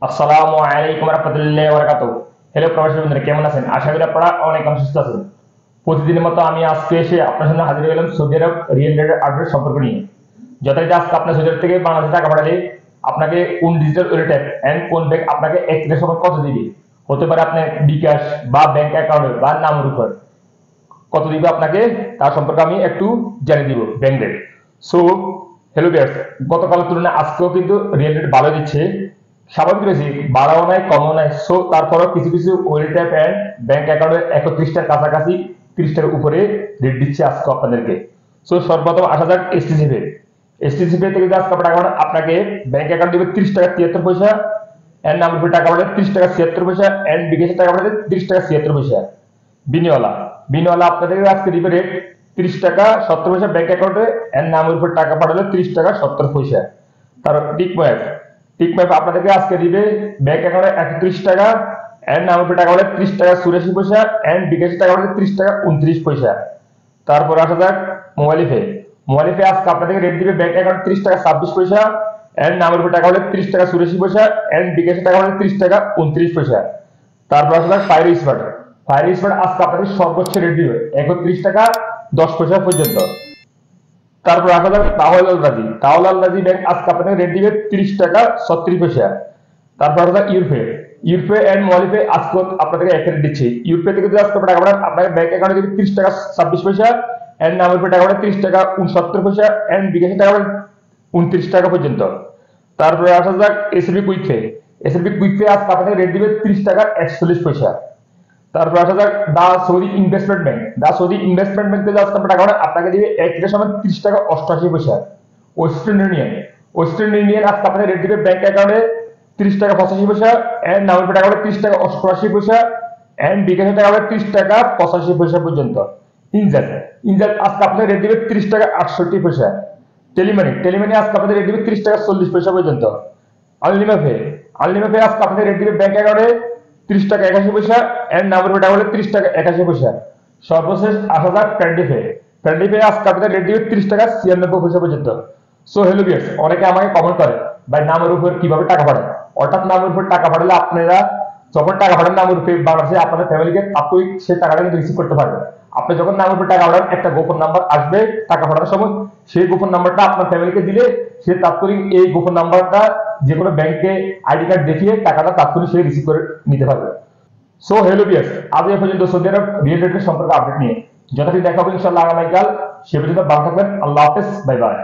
আসসালামু আলাইকুম রহমতুল্লাহি ওয়া বারাকাতুহু। হ্যালো প্রবাসী বন্ধুরা, কেমন আছেন? আশা করি আপনারা অনেক সুস্থ আছেন। প্রতিদিনের মতো আমি আজকে এসে আপনার সামনে হাজির হয়ে গেলাম সৌদি আরব রিয়েল রেটের আপডেট সম্পর্ক নিয়ে। যথারীতি আজকে আপনার সৌদি আরব থেকে বাংলাদেশে টাকা পাঠালে আপনাকে কোন ডিজিটাল ওয়ালেট অ্যাপ এন্ড কোন ব্যাংক আপনাকে এক থেকে সময় কত দিবে, হতে পারে আপনার বিকাশ বা ব্যাংক অ্যাকাউন্টে বা নামের উপর কত দিবে আপনাকে, তার সম্পর্কে আমি একটু জানিয়ে দিব bank rate. So hello viewers, গতকালের তুলনায় আজকেও কিন্তু রিয়েল রেট ভালো দিচ্ছে। স্বাভাবিক রয়েছে, বাড়াও নাই কমও নাই। সো তারপরও কিছু কিছু ওয়েল ট্যাপ অ্যান্ড ব্যাংক অ্যাকাউন্টে 31টার কাছাকাছি 30টার উপরে রেট দিচ্ছে আজকে আপনাদেরকে। সো সর্বপ্রথম আসা যাক এসটিসিপি। এসটিসিপি থেকে যে আজকে টাকা পাঠান, আপনাকে ব্যাংক অ্যাকাউন্ট দিবে 30 টাকা 73 পয়সা, এন্ড নামের উপরে টাকা পাঠালে 30 টাকা 76 পয়সা, এন্ড বিকাশের টাকা পাঠালে 30 টাকা 76 পয়সা। বিনিওয়ালা বিনিওয়ালা আপনাদের আজকে দিবে রেট 30 টাকা 70 পয়সা ব্যাংক অ্যাকাউন্টে, এন্ড নামের উপর টাকা পাঠালে 30 টাকা 70 পয়সা। তার টিকম্যাপ টিকম্যাপ আপনাদেরকে আজকে দিবে ব্যাংক অ্যাকাউন্টে 31 টাকা, এন্ড নামের উপর টাকা পাঠালে 30 টাকা 84 পয়সা, এন্ড বিকাশের টাকা পাঠালে 30 টাকা 29 পয়সা। তারপর আসা যাক মোবাইল পে। মোবাইল পে আজকে আপনাদেরকে রেট দিবে ব্যাংক অ্যাকাউন্টে 30 টাকা 26 পয়সা, এন্ড নামের উপর টাকা পাঠালে 30 টাকা 84 পয়সা, এন্ড বিকাশের টাকা পাঠালে 30 টাকা 29 পয়সা। তারপর আসলে ফায়ার স্মার্ট। ফায়ার স্মার্ট আজকে আপনাদের সর্বোচ্চ রেট দিবে 31 টাকা 10 পয়সা পর্যন্ত। তারপর আসা যাক তাহল আল রাজি। তাহল আল রাজি ব্যাংক আজকে আপনাদের রেট দিবে 30 টাকা 36 পয়সা। তারপর আসা যাক ইউরপে। ইউরপে এন্ড মলিপে আজকে আপনাদেরকে এক রেট দিচ্ছে। ইউরপে থেকে যদি আজকে টাকা পাঠান, আপনার ব্যাংক অ্যাকাউন্টে দিবে 30 টাকা 26 পয়সা, এন্ড নামের উপর টাকা পাঠালে 30 টাকা 69 পয়সা, এন্ড বিকাশে টাকা পাঠালে 29 টাকা পর্যন্ত। তারপরে আসা যাক SLB quick pay. SLB quick pay আজকে আপনাদের রেট দিবে 30 টাকা 41 পয়সা। তারপর আসা যাক দা সৌদি ইনভেস্টমেন্ট ব্যাংক। দা সৌদি ইনভেস্টমেন্ট ব্যাংক থেকে আজকে টাকা পাঠান, আপনাকে দিবে এক থেকে সময় 30 টাকা 88 পয়সা। Western union. ওয়েস্টার্ন ইউনিয়ন আজকে আপনাদের রেট দিবে ব্যাংক অ্যাকাউন্টে 30 টাকা 85 পয়সা, এন্ড নামের উপর টাকা পাঠালে 30 টাকা 88 পয়সা, এন্ড বিকাশে টাকা পাঠালে 30 টাকা 85 পয়সা পর্যন্ত। ইনজাল। ইনজাল আজকে আপনাদের রেট দিবে 30 টাকা 68 পয়সা। টেলিমানি। টেলিমানি আজকে আপনাদের রেট দিবে 30 টাকা 40 পয়সা পর্যন্ত। আনলিমাপে। আনলিমাপে আজকে আপনাদের রেট দিবে ব্যাংক অ্যাকাউন্টে 30 টাকা 81 পয়সা, এন্ড নামের উপর টাকা পাঠালে 30 টাকা 81 পয়সা। সর্বশেষ আসা যাক ফ্রেন্ডিপে। ফ্রেন্ডিপে আজকে আপনাদের রেট দিবে 30 টাকা 96 পয়সা পর্যন্ত। সো হ্যালো ভিউয়ার্স, অনেকে আমাকে কমেন্ট করে ভাই নামের উপর কিভাবে টাকা পাঠায়। অর্থাৎ নামের উপর টাকা পাঠালে আপনারা যখন টাকা পাঠান নামের উপর বাংলাদেশে আপনাদের ফ্যামিলিকে তাৎক্ষণিক সেই টাকাটা কিন্তু রিসিভ করতে পারবে। আপনি যখন নামের উপর টাকা পাঠান, একটা গোপন নাম্বার আসবে টাকা পাঠানোর সময়। সেই গোপন নাম্বারটা আপনার ফ্যামিলিকে দিলে সে তাৎক্ষণিক এই গোপন নাম্বারটা যে কোনো ব্যাংকে আইডি কার্ড দেখিয়ে টাকাটা তাৎক্ষণিক সে রিসিভ করে নিতে পারবে। সো হ্যালো ভিউয়ার্স, আজ এই পর্যন্ত সৌদি আরব রিয়েল রেটের সম্পর্কে আপডেট নিয়ে। যথারীতি দেখা হবে ইনশাআল্লাহ আগামীকাল। সে পর্যন্ত ভালো থাকবেন। আল্লাহ হাফেজ, বাই বাই।